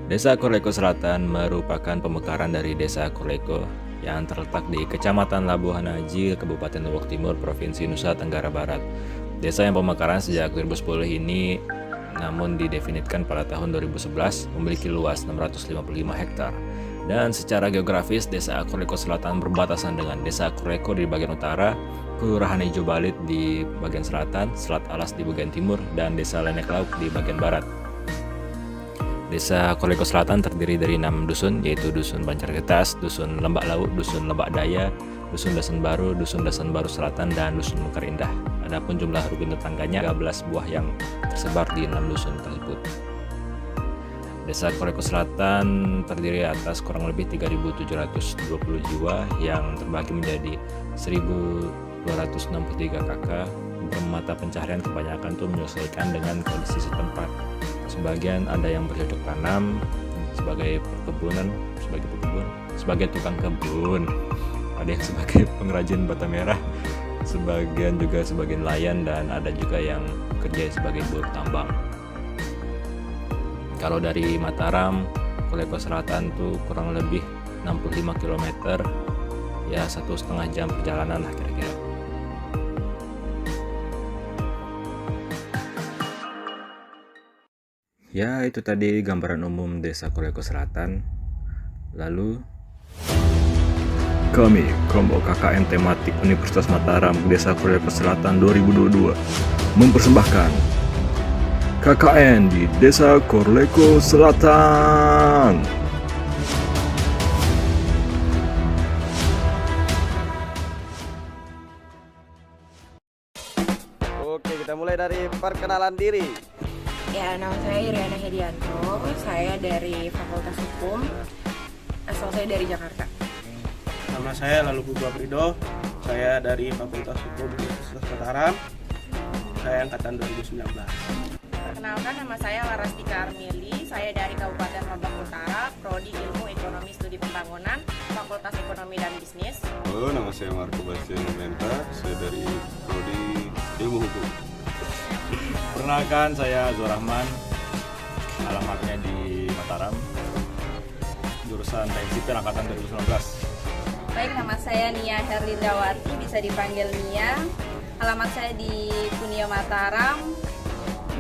Desa Korleko Selatan merupakan pemekaran dari Desa Korleko yang terletak di Kecamatan Labuhan Haji, Kabupaten Lombok Timur, Provinsi Nusa Tenggara Barat. Desa yang pemekaran sejak 2010 ini namun didefinisikan pada tahun 2011 memiliki luas 655 hektar. Dan secara geografis, Desa Korleko Selatan berbatasan dengan Desa Korleko di bagian utara, Kelurahan Ijo Balit di bagian selatan, Selat Alas di bagian timur, dan Desa Lenek Lauk di bagian barat. Desa Korleko Selatan terdiri dari 6 dusun, yaitu Dusun Banjargetas, Dusun Lembak Lauk, Dusun Lembak Daya, Dusun Dasan Baru, Dusun Dasan Baru Selatan, dan Dusun Mekar Indah. Adapun jumlah rukun tetangganya 13 buah yang tersebar di 6 dusun tersebut. Desa Korleko Selatan terdiri atas kurang lebih 3.720 jiwa yang terbagi menjadi 1.263 kakak. Mata pencaharian kebanyakan tuh menyesuaikan dengan kondisi setempat. Sebagian ada yang bercocok tanam sebagai perkebunan, sebagai tukang kebun, ada yang sebagai pengrajin bata merah, sebagian juga sebagai nelayan, dan ada juga yang kerja sebagai buruh tambang. Kalau dari Mataram, Korleko Selatan tuh kurang lebih 65 km, ya 1,5 jam perjalanan lah kira-kira. Ya, itu tadi gambaran umum Desa Korleko Selatan. Lalu kami, kelompok KKN tematik Universitas Mataram Desa Korleko Selatan 2022 mempersembahkan KKN di Desa Korleko Selatan. Oke, kita mulai dari perkenalan diri. Ya, nama saya Iriana Hedianto, saya dari Fakultas Hukum, asal saya dari Jakarta. Nama saya Lalu Bubak Rido, saya dari Fakultas Hukum Universitas Mataram, saya angkatan 2019. Perkenalkan, nama saya Larastika Armili, saya dari Kabupaten Lombok Utara, Prodi Ilmu Ekonomi Studi Pembangunan, Fakultas Ekonomi dan Bisnis. Halo, nama saya Marco Bastian Menta, saya dari Prodi Ilmu Hukum. Perkenalkan, saya Zul Rahman, alamatnya di Mataram, jurusan Teknik Sipil angkatan 2019. Baik, nama saya Nia Herlindawati, bisa dipanggil Nia. Alamat saya di Kunio Mataram,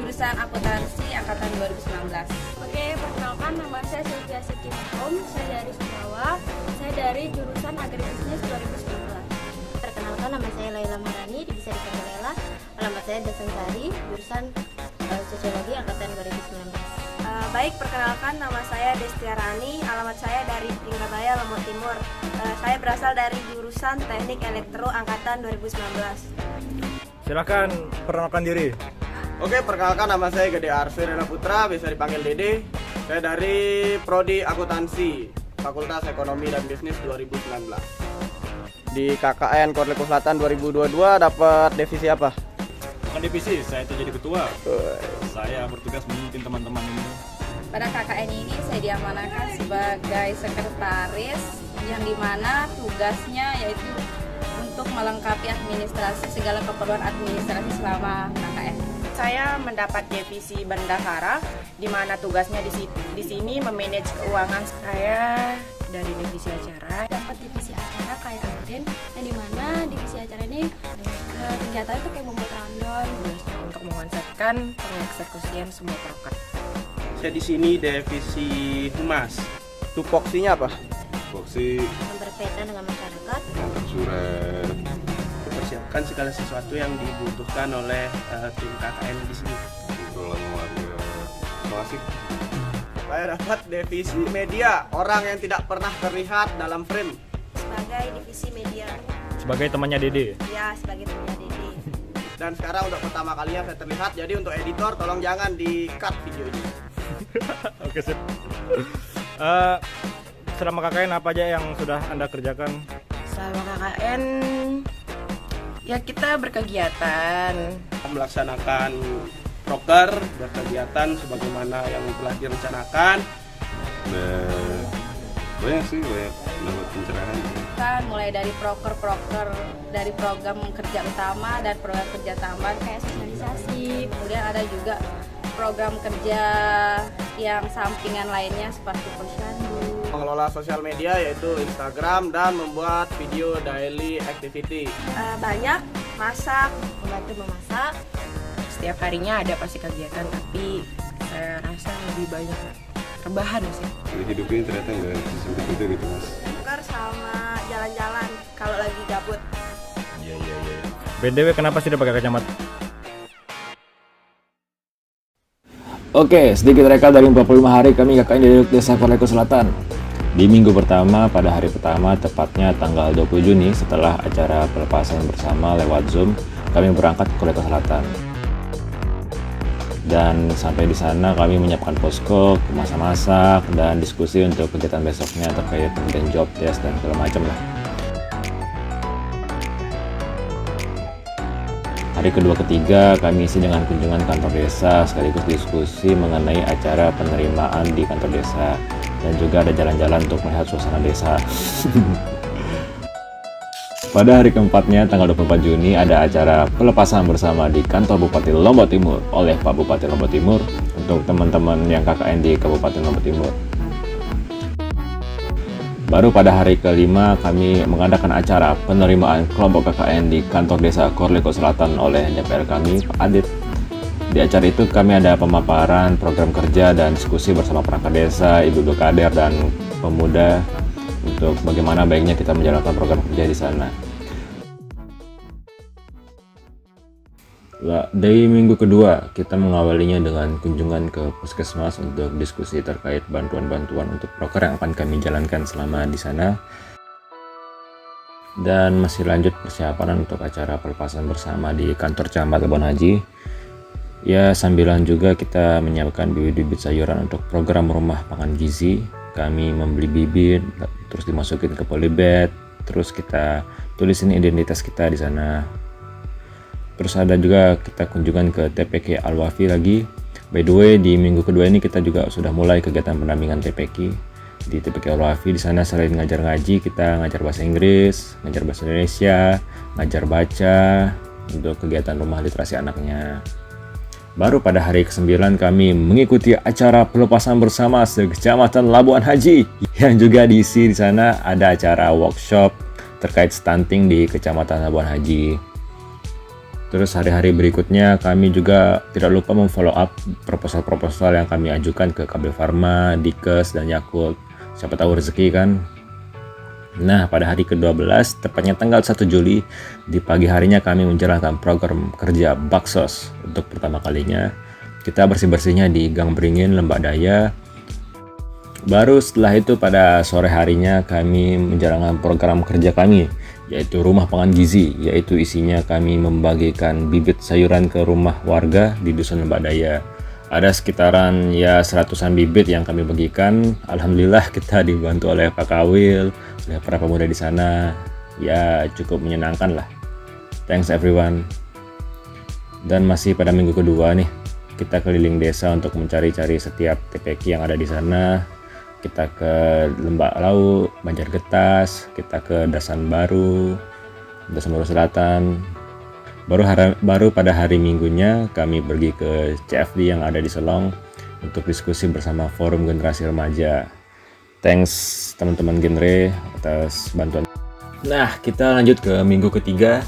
jurusan akuntansi angkatan 2019. Oke, perkenalkan nama saya Sylvia Siti Mahom, saya dari Sumbawa, saya dari jurusan Agribisnis 2019. Perkenalkan, nama saya Laila Marani, bisa dipanggil Lela. Alamat saya Dasansari, jurusan Sosiologi angkatan 2019. Baik, perkenalkan nama saya Destiarani, alamat saya dari Tingkataya, Lombok Timur. Saya berasal dari jurusan Teknik Elektro angkatan 2019. Silakan perkenalkan diri. Oke, perkenalkan nama saya Gede Arfi Rena Putra, bisa dipanggil Dede. Saya dari Prodi Akuntansi, Fakultas Ekonomi dan Bisnis 2019. Di KKN Korleko Selatan 2022 dapat divisi apa? Bukan divisi, saya itu jadi ketua. Saya bertugas memimpin teman-teman ini. Pada KKN ini saya diamanahkan sebagai sekretaris yang dimana tugasnya yaitu untuk melengkapi administrasi segala keperluan administrasi selama KKN. Saya mendapat divisi bendahara, di mana tugasnya di sini memanage keuangan. Saya dari divisi acara. Dapat divisi acara kayak kemarin, yang dimana divisi acara ini kegiatannya itu kayak membuat rundown Untuk mengonsepkan pengeksekusian semua proker. Saya di sini divisi Humas. Tupoksinya apa? Voksi, Yang berkaitan dengan masyarakat. antar surat, Persiapkan segala sesuatu yang dibutuhkan oleh tim KKN di sini. obrolan warga. Terima kasih. Saya dapat divisi media, orang yang tidak pernah terlihat dalam frame. sebagai divisi media. Sebagai temannya Dede. Ya, sebagai punya Dede. Dan sekarang untuk pertama kalinya saya terlihat, jadi untuk editor tolong jangan di-cut video ini. Oke, sip. Selama KKN apa aja yang sudah Anda kerjakan? Selama KKN, ya kita berkegiatan. Melaksanakan proker, berkegiatan sebagaimana yang telah direncanakan. Dan banyak dapat pencerahan. Kan mulai dari proker dari program kerja utama dan program kerja tambahan kayak Sosialisasi, kemudian ada juga program kerja yang sampingan lainnya seperti posyandu. Mengelola sosial media yaitu Instagram dan membuat video daily activity. Banyak, masak, Membantu memasak. Setiap harinya ada pasti kegiatan, tapi saya rasa lebih banyak rebahan sih. Jadi hidup ini ternyata nggak sesempit itu gitu mas. keluar sama jalan-jalan kalau lagi gabut. Iya. BTW kenapa sih udah pakai kacamata? Oke, sedikit rekap dari 45 hari kami KKN di Desa Korleko Selatan. Di minggu pertama, pada hari pertama, tepatnya tanggal 20 Juni, setelah acara pelepasan bersama lewat Zoom, kami berangkat ke Korleko Selatan. Dan sampai di sana kami menyiapkan posko, masak-masak, dan diskusi untuk kegiatan besoknya terkait dengan job test dan segala macam lah. Hari kedua ketiga kami isi dengan kunjungan kantor desa sekaligus diskusi mengenai acara penerimaan di kantor desa dan juga ada jalan-jalan untuk melihat suasana desa. Pada hari keempatnya tanggal 24 Juni ada acara pelepasan bersama di kantor Bupati Lombok Timur oleh Pak Bupati Lombok Timur untuk teman-teman yang KKN di Kabupaten Lombok Timur. Baru pada hari kelima kami mengadakan acara penerimaan kelompok KKN di kantor desa Korleko Selatan oleh DPR kami, Pak Adit. Di acara itu kami ada pemaparan program kerja dan diskusi bersama perangkat desa, ibu-ibu kader dan pemuda untuk bagaimana baiknya kita menjalankan program kerja di sana. Dari minggu kedua, kita mengawalinya dengan kunjungan ke puskesmas untuk diskusi terkait bantuan-bantuan untuk proker yang akan kami jalankan selama di sana. Dan masih lanjut persiapan untuk acara pelepasan bersama di kantor Camat Labuan Haji. Ya, sambilan juga kita menyiapkan bibit-bibit sayuran untuk program rumah pangan gizi. Kami membeli bibit, terus dimasukin ke polybag, terus kita tulisin identitas kita di sana. Terus ada juga kita kunjungan ke TPK Al-Wafi lagi. By the way, di minggu kedua ini kita juga sudah mulai kegiatan pendampingan TPK di TPK Al-Wafi. Di sana selain ngajar ngaji, kita ngajar bahasa Inggris, ngajar bahasa Indonesia, ngajar baca untuk kegiatan rumah literasi anaknya. Baru pada hari ke-9 kami mengikuti acara pelepasan bersama se-Kecamatan Labuan Haji yang juga diisi di sana ada acara workshop terkait stunting di Kecamatan Labuan Haji. Terus hari-hari berikutnya kami juga tidak lupa memfollow up proposal-proposal yang kami ajukan ke KB Pharma, Dikes, dan Yakult. Siapa tahu rezeki kan? Nah, pada hari ke-12, tepatnya tanggal 1 Juli, di pagi harinya kami menjalankan program kerja Baksos. Untuk pertama kalinya, kita bersih-bersihnya di Gang Beringin, Lembak Daya. Baru setelah itu pada sore harinya kami menjalankan program kerja kami, yaitu rumah pangan gizi, yaitu isinya kami membagikan bibit sayuran ke rumah warga di Dusun Lembak Daya. Ada sekitaran ya 100-an bibit yang kami bagikan. Alhamdulillah kita dibantu oleh Pak Kawil, oleh para pemuda di sana. Ya cukup menyenangkan lah. Thanks everyone. Dan masih pada minggu kedua nih, kita keliling desa untuk mencari-cari setiap TPK yang ada di sana. Kita ke Lembak Lau, Banjargetas, kita ke Dasan Baru Selatan. Baru pada hari Minggunya kami pergi ke CFD yang ada di Selong untuk diskusi bersama Forum Generasi Remaja. Thanks teman-teman genre atas bantuan. Nah, kita lanjut ke minggu ketiga.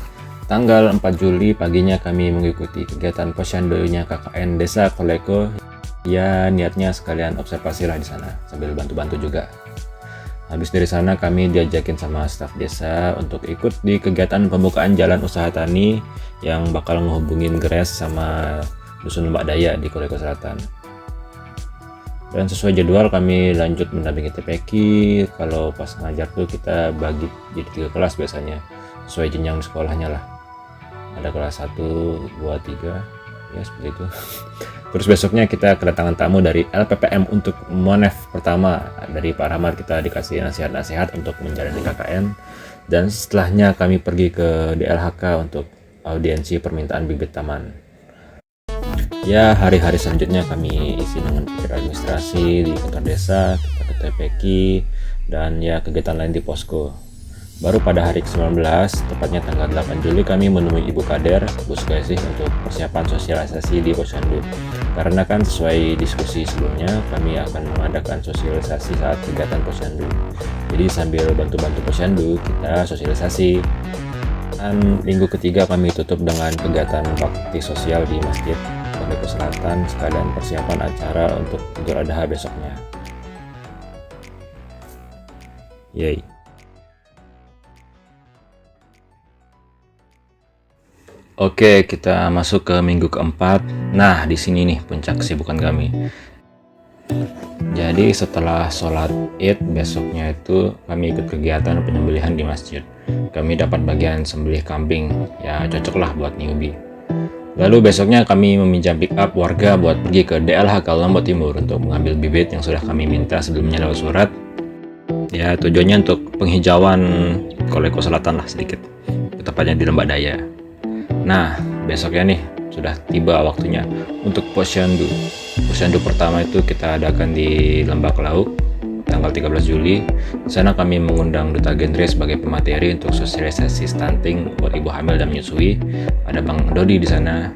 Tanggal 4 Juli paginya kami mengikuti kegiatan posyandonya KKN Desa Korleko. Ya niatnya sekalian observasi lah di sana sambil bantu-bantu juga. Habis dari sana kami diajakin sama staf desa untuk ikut di kegiatan pembukaan jalan usaha tani yang bakal ngehubungin Gres sama Dusun Lembak Daya di Korleko Selatan. Dan sesuai jadwal kami lanjut mendampingi TPK. Kalau pas ngajar tuh kita bagi jadi 3 kelas biasanya sesuai jenjang sekolahnya lah. Ada kelas 1, 2, 3 ya seperti itu. Terus besoknya kita kedatangan tamu dari LPPM untuk Monef pertama. Dari Pak Rahmat kita dikasih nasihat-nasihat untuk menjalani KKN. Dan setelahnya kami pergi ke DLHK untuk audiensi permintaan bibit taman. Ya hari-hari selanjutnya kami isi dengan pikir administrasi di kantor desa, kita ke TPK, dan ya kegiatan lain di posko. Baru pada hari ke-19, tepatnya tanggal 8 Juli, kami menemui Ibu Kader, Puskesih untuk persiapan sosialisasi di Posyandu. Karena kan sesuai diskusi sebelumnya, kami akan mengadakan sosialisasi saat kegiatan Posyandu. Jadi sambil bantu-bantu Posyandu, kita sosialisasi. Dan minggu ketiga kami tutup dengan kegiatan bakti sosial di Masjid Koleko Selatan sekalian persiapan acara untuk Idul Adha besoknya. Yeay. Oke, kita masuk ke minggu keempat. Nah, di sini nih puncak kesibukan kami. Jadi setelah sholat Id besoknya itu kami ikut kegiatan penyembelihan di masjid. Kami dapat bagian sembelih kambing, ya cocok lah buat newbie. Lalu besoknya kami meminjam pick up warga buat pergi ke DLHK Lombok Timur untuk mengambil bibit yang sudah kami minta sebelumnya lewat surat. Ya tujuannya untuk penghijauan Koleko Selatan lah sedikit, tepatnya di Lembak Daya. Nah, besoknya nih sudah tiba waktunya untuk Posyandu. Posyandu pertama itu kita adakan di Lembak Lauk tanggal 13 Juli. Di sana kami mengundang Duta Genre sebagai pemateri untuk sosialisasi stunting buat ibu hamil dan menyusui. Ada Bang Dodi di sana.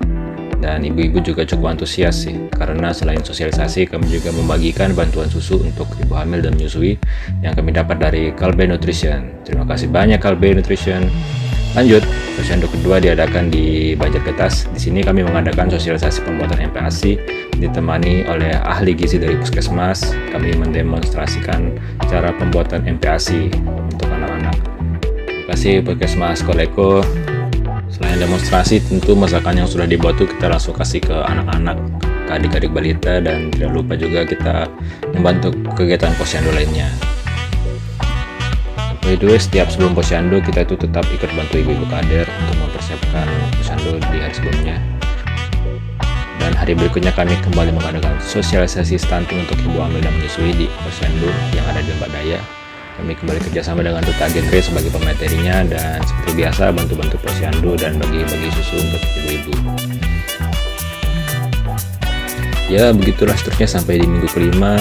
Dan ibu-ibu juga cukup antusias sih, karena selain sosialisasi kami juga membagikan bantuan susu untuk ibu hamil dan menyusui yang kami dapat dari Kalbe Nutrition. Terima kasih banyak Kalbe Nutrition. Lanjut, Posyandu kedua diadakan di Banjargetas. Di sini kami mengadakan sosialisasi pembuatan MPASI ditemani oleh ahli gizi dari Puskesmas. Kami mendemonstrasikan cara pembuatan MPASI untuk anak-anak. Terima kasih Puskesmas Koleko. Selain demonstrasi, tentu masakan yang sudah dibuat itu kita langsung kasih ke anak-anak, ke adik-adik balita, dan tidak lupa juga kita membantu kegiatan Posyandu lainnya. By the way, setiap sebelum Posyandu kita itu tetap ikut bantu ibu-ibu kader untuk mempersiapkan Posyandu di hari sebelumnya. Dan hari berikutnya kami kembali mengadakan sosialisasi stunting untuk ibu hamil dan menyusui di Posyandu yang ada di Lembak Daya. Kami kembali kerjasama dengan Duta Genre sebagai pematerinya, dan seperti biasa bantu-bantu Posyandu dan bagi-bagi susu untuk ibu-ibu. Ya begitulah seterusnya sampai di minggu kelima.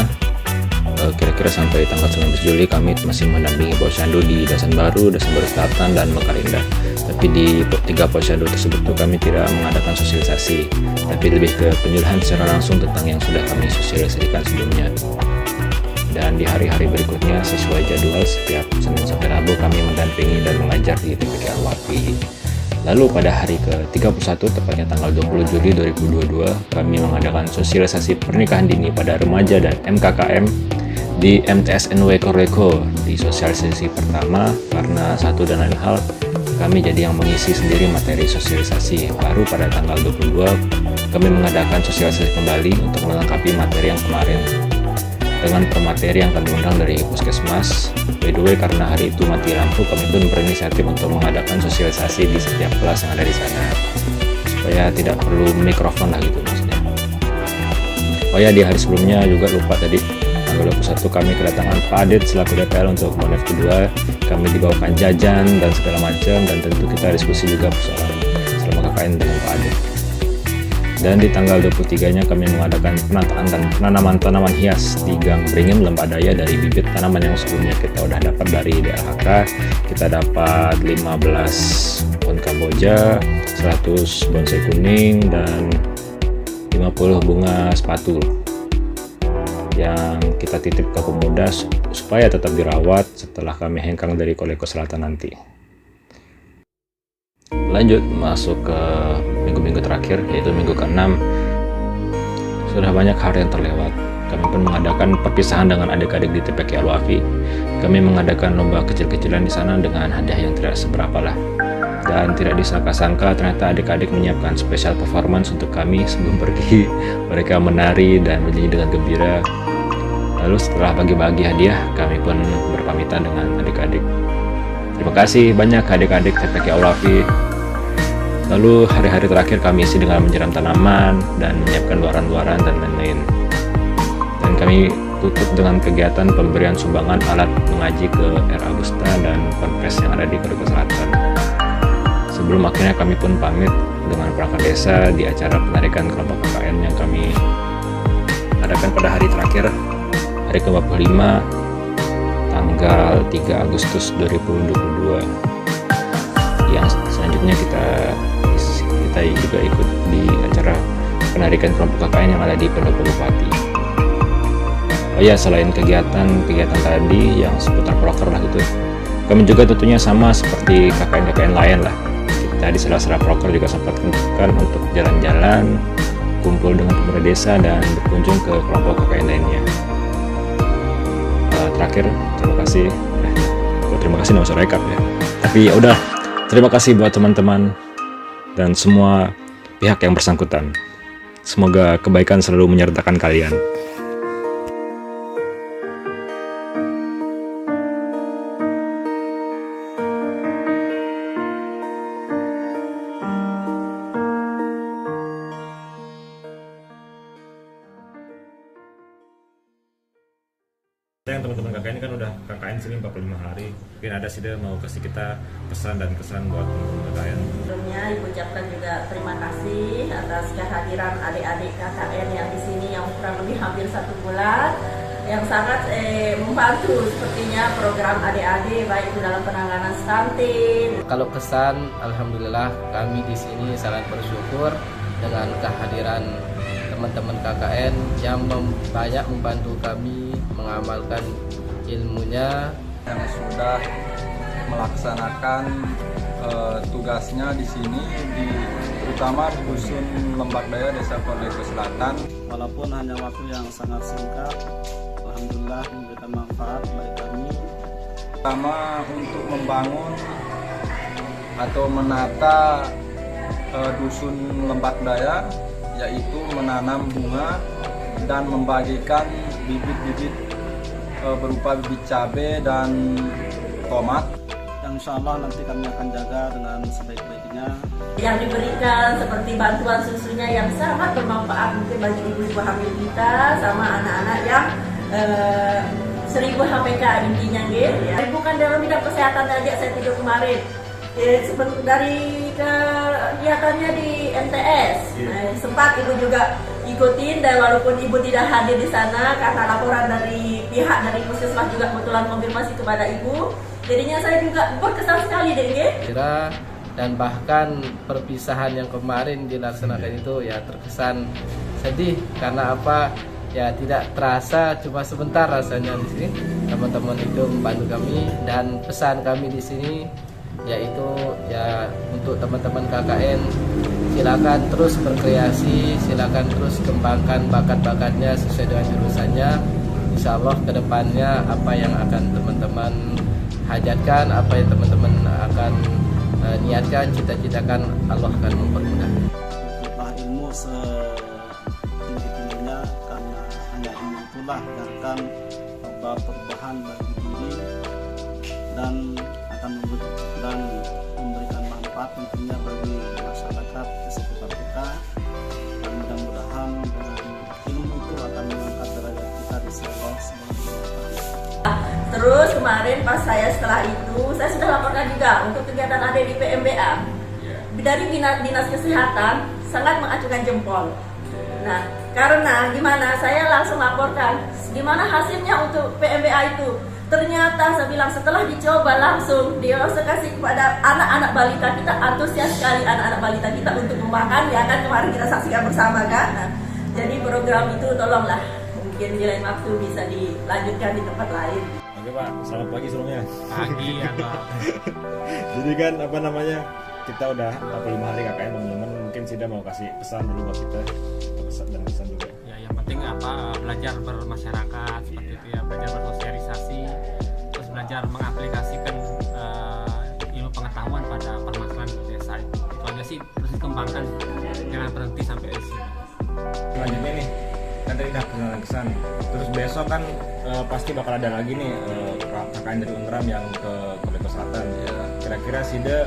Kira-kira sampai tanggal 19 Juli kami masih mendampingi Posyandu di Dasan Baru Selatan, dan Mekar Indah. Tapi di 3 Posyandu tersebut tuh kami tidak mengadakan sosialisasi, tapi lebih ke penyuluhan secara langsung tentang yang sudah kami sosialisasikan sebelumnya. Dan di hari-hari berikutnya sesuai jadwal setiap Senin sampai Rabu kami mendampingi dan mengajar di TPK Al-Wafi. Lalu pada hari ke-31 tepatnya tanggal 20 Juli 2022 kami mengadakan sosialisasi pernikahan dini pada remaja dan MKKM di MTSNW Koleko. Di sosialisasi pertama, karena satu dan lain hal kami jadi yang mengisi sendiri materi sosialisasi. Baru pada tanggal 22 kami mengadakan sosialisasi kembali untuk melengkapi materi yang kemarin dengan pemateri yang kami undang dari Puskesmas. By the way, karena hari itu mati lampu, kami pun berinisiatif untuk mengadakan sosialisasi di setiap kelas yang ada di sana supaya tidak perlu mikrofon lah gitu maksudnya. Oh ya, di hari sebelumnya juga lupa tadi, tanggal 21 kami kedatangan Pak Adit selaku DPL untuk Monef kedua. Kami dibawakan jajan dan segala macam, dan tentu kita diskusi juga persoalan selama KKN dengan Pak Adit. Dan di tanggal 23-nya kami mengadakan penataan dan penanaman tanaman hias di Gang Beringin Lembak Daya dari bibit tanaman yang sebelumnya kita udah dapat dari DLHK. Kita dapat 15 pohon kamboja, 100 bonsai kuning, dan 50 bunga sepatu yang kita titip ke pemuda supaya tetap dirawat setelah kami hengkang dari Koleko Selatan nanti. Lanjut masuk ke minggu-minggu terakhir, yaitu minggu ke-6. Sudah banyak hari yang terlewat. Kami pun mengadakan perpisahan dengan adik-adik di TPK Al-Wafi. Kami mengadakan lomba kecil-kecilan di sana dengan hadiah yang tidak seberapa lah. Dan tidak disangka-sangka ternyata adik-adik menyiapkan special performance untuk kami sebelum pergi. Mereka menari dan bernyanyi dengan gembira. Lalu setelah bagi-bagi hadiah, kami pun berpamitan dengan adik-adik. Terima kasih banyak adik-adik TPK Al-Wafi. Lalu hari-hari terakhir kami isi dengan menyiram tanaman dan menyiapkan luaran-luaran dan lain-lain. Dan kami tutup dengan kegiatan pemberian sumbangan alat mengaji ke R. Agusta dan Ponpes yang ada di Koleko Selatan. Sebelum akhirnya kami pun pamit dengan perangkat desa di acara penarikan kelompok KKN yang kami adakan pada hari terakhir, hari ke-45 tanggal tanggal 3 Agustus 2022. Yang selanjutnya kita juga ikut di acara penarikan kelompok KKN yang ada di Pendopo Bupati. Oh ya, selain kegiatan tadi yang seputar proker lah gitu, kami juga tentunya sama seperti KKN lain lah. Kita di sela-sela proker juga sempat kan untuk jalan-jalan, kumpul dengan pemuda desa dan berkunjung ke kelompok KKN lainnya. Terakhir, terima kasih nggak usah rekap ya. Tapi ya udah, terima kasih buat teman-teman dan semua pihak yang bersangkutan. Semoga kebaikan selalu menyertakan kalian. Yang teman-teman KKN ini kan udah KKN sini 45 hari. Mungkin ada sih dia mau kasih kita pesan dan kesan buat teman-teman KKN. Sebelumnya Ibu ucapkan juga terima kasih atas kehadiran adik-adik KKN yang di sini yang kurang lebih hampir 1 bulan, yang sangat membantu sepertinya program adik-adik baik itu dalam penanganan stunting. Kalau kesan, alhamdulillah kami di sini sangat bersyukur dengan kehadiran teman-teman KKN yang banyak membantu kami mengamalkan ilmunya, yang sudah melaksanakan tugasnya di sini, terutama di Dusun Lembak Daya, Desa Korlego Selatan. Walaupun hanya waktu yang sangat singkat, alhamdulillah memberikan manfaat bagi kami. Pertama untuk membangun atau menata Dusun Lembak Daya, yaitu menanam bunga dan membagikan bibit-bibit berupa bibit cabai dan tomat. Yang insya Allah nanti kami akan jaga dengan sebaik-baiknya. Yang diberikan seperti bantuan susunya yang sangat bermanfaat mungkin bagi ibu-ibu hamil kita sama anak-anak yang 1000 HPK intinya gitu ya. Bukan dalam bidang kesehatan aja saya tidur kemarin. Dari kegiatannya di MTS, sempat ibu juga ikutin, dan walaupun ibu tidak hadir di sana karena laporan dari pihak dari puskesmas juga kebetulan konfirmasi kepada ibu, jadinya saya juga berkesan sekali deh. Dan bahkan perpisahan yang kemarin dilaksanakan itu ya terkesan sedih karena apa? Ya tidak terasa, cuma sebentar rasanya di sini. Teman-teman itu membantu kami, dan pesan kami di sini yaitu ya untuk teman-teman KKN, silakan terus berkreasi, silakan terus kembangkan bakat-bakatnya sesuai dengan jurusannya. Insya Allah kedepannya apa yang akan teman-teman hajatkan, apa yang teman-teman akan niatkan, cita-citakan, Allah akan mempermudah. Untuk ilmu setinggi-tingginya, karena hanya ilmu itulah yang akan membawa perubahan bagi diri dan akan memberikan manfaat tentunya bagi masyarakat di sekitar kita, dan mudah-mudahan dengan ilmu itu akan mengangkat derajat kita di sisi Allah Subhanahu wa Ta'ala. Terus kemarin pas saya setelah itu saya sudah laporkan juga untuk kegiatan adik di PMBA. Dari dinas kesehatan sangat mengacungkan jempol. Nah, karena gimana saya langsung laporkan gimana hasilnya untuk PMBA itu. Ternyata saya bilang setelah dicoba langsung dia langsung kasih kepada anak-anak balita kita, antusias sekali anak-anak balita kita untuk memakan, ya kan kemarin kita saksikan bersama kan. Nah, jadi program itu tolonglah mungkin di lain waktu bisa dilanjutkan di tempat lain. Oke Pak, selamat pagi sebelumnya. Pagi ya Pak. Jadi kan kita udah 45 hari KKN teman-teman, mungkin Sida mau kasih pesan dulu buat kita, dan pesan juga. Ya yang penting belajar bermasyarakat seperti itu ya, belajar bersosialisasi, terus belajar mengaplikasikan ilmu pengetahuan pada permasalahan di desa. Itu aja sih, terus dikembangkan, jangan berhenti sampai di sini. Selanjutnya nih, kan tadi udah kesan. Terus besok kan pasti bakal ada lagi nih KKN dari Unram yang ke Korlego Selatan. Ya, kira-kira Sida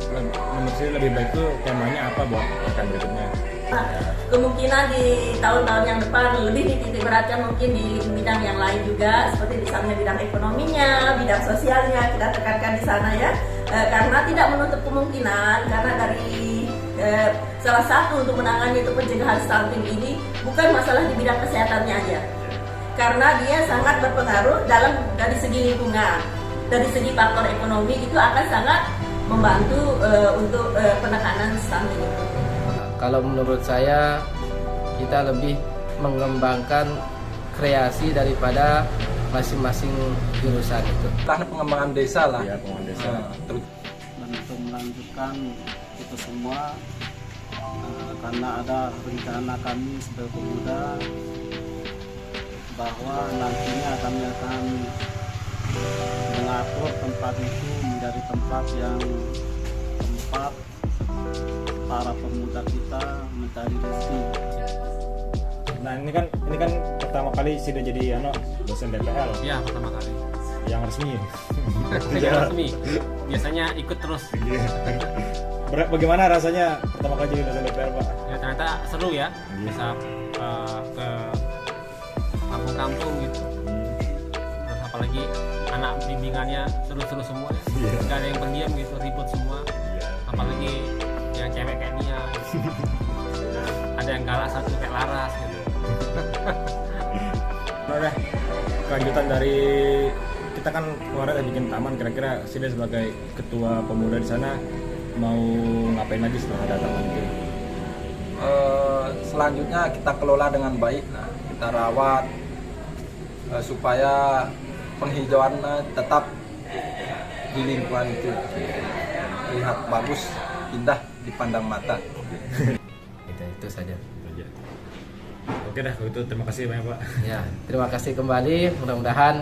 menurut Sida lebih baik tuh temanya apa buat KKN berikutnya? Kemungkinan di tahun-tahun yang depan lebih dititik beratkan mungkin di bidang yang lain juga, seperti misalnya bidang ekonominya, bidang sosialnya kita tekankan di sana ya, karena tidak menutup kemungkinan, karena dari salah satu untuk menangani itu pencegahan stunting ini bukan masalah di bidang kesehatannya aja, karena dia sangat berpengaruh dari segi lingkungan, dari segi faktor ekonomi itu akan sangat membantu untuk penekanan stunting itu. Kalau menurut saya kita lebih mengembangkan kreasi daripada masing-masing jurusan itu. Pengembangan desa lah. Ya, pengembangan desa. Dan untuk melanjutkan itu semua karena ada rencana kami sebagai pemuda bahwa nantinya kami akan mengatur tempat itu menjadi tempat yang tempat para pemuda kita mencari rezeki. Nah ini kan pertama kali sudah jadi dosen DPL. Ya, pertama kali. Yang resmi. Yang resmi. Biasanya ikut terus. Bagaimana rasanya pertama kali jadi dosen DPL, Pak? Ya ternyata seru ya. Bisa ke kampung-kampung gitu. Terus apalagi anak bimbingannya seru-seru semua ya. Gak ada yang pendiam gitu, ribut semua. Apalagi yang cewek kayak Nia gitu. Ada yang galak satu kayak Laras gitu. Udah, kelanjutan dari kita kan kemarin udah bikin taman, kira-kira Sida sebagai ketua pemuda di sana mau ngapain lagi setelah ada taman itu? Selanjutnya kita kelola dengan baik, kita rawat supaya penghijauan tetap di lingkungan itu terlihat bagus, indah dipandang mata. Itu saja. Oke dah, kalau itu terima kasih banyak, Pak. Ya, terima kasih kembali. Mudah-mudahan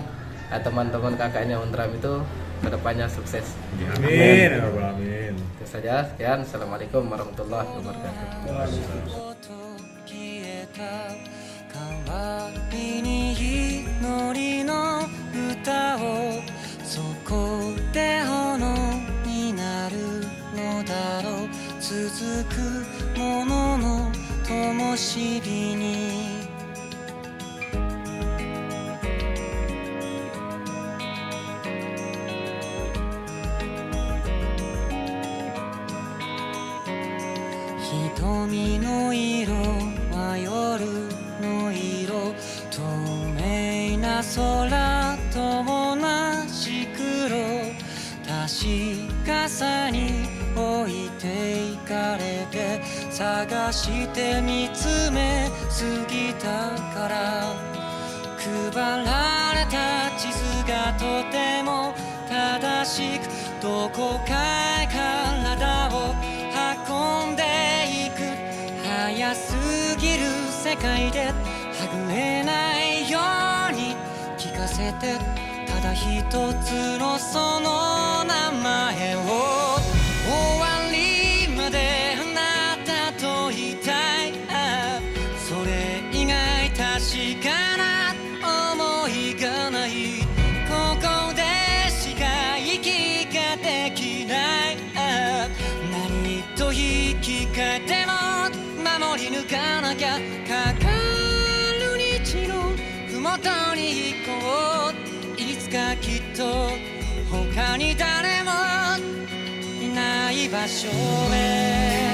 teman-teman KKN Untram itu kedepannya sukses. Amin. Amin. Itu saja. Sekian. Assalamualaikum warahmatullahi wabarakatuh.瞳の色は夜の色透明な空と同じ黒確かさに置いていかれて探して見つめすぎたから配られた地図がとても正しくどこかへ体を運んでいく早すぎる世界ではぐれないように聞かせてただ一つのその名前を終わりまであなたといたいそれ以外確かな思いがないここでしか息ができない何と引き換えても守り抜かなきゃかかる日のふもとに行こういつかきっと他に誰もいない場所へ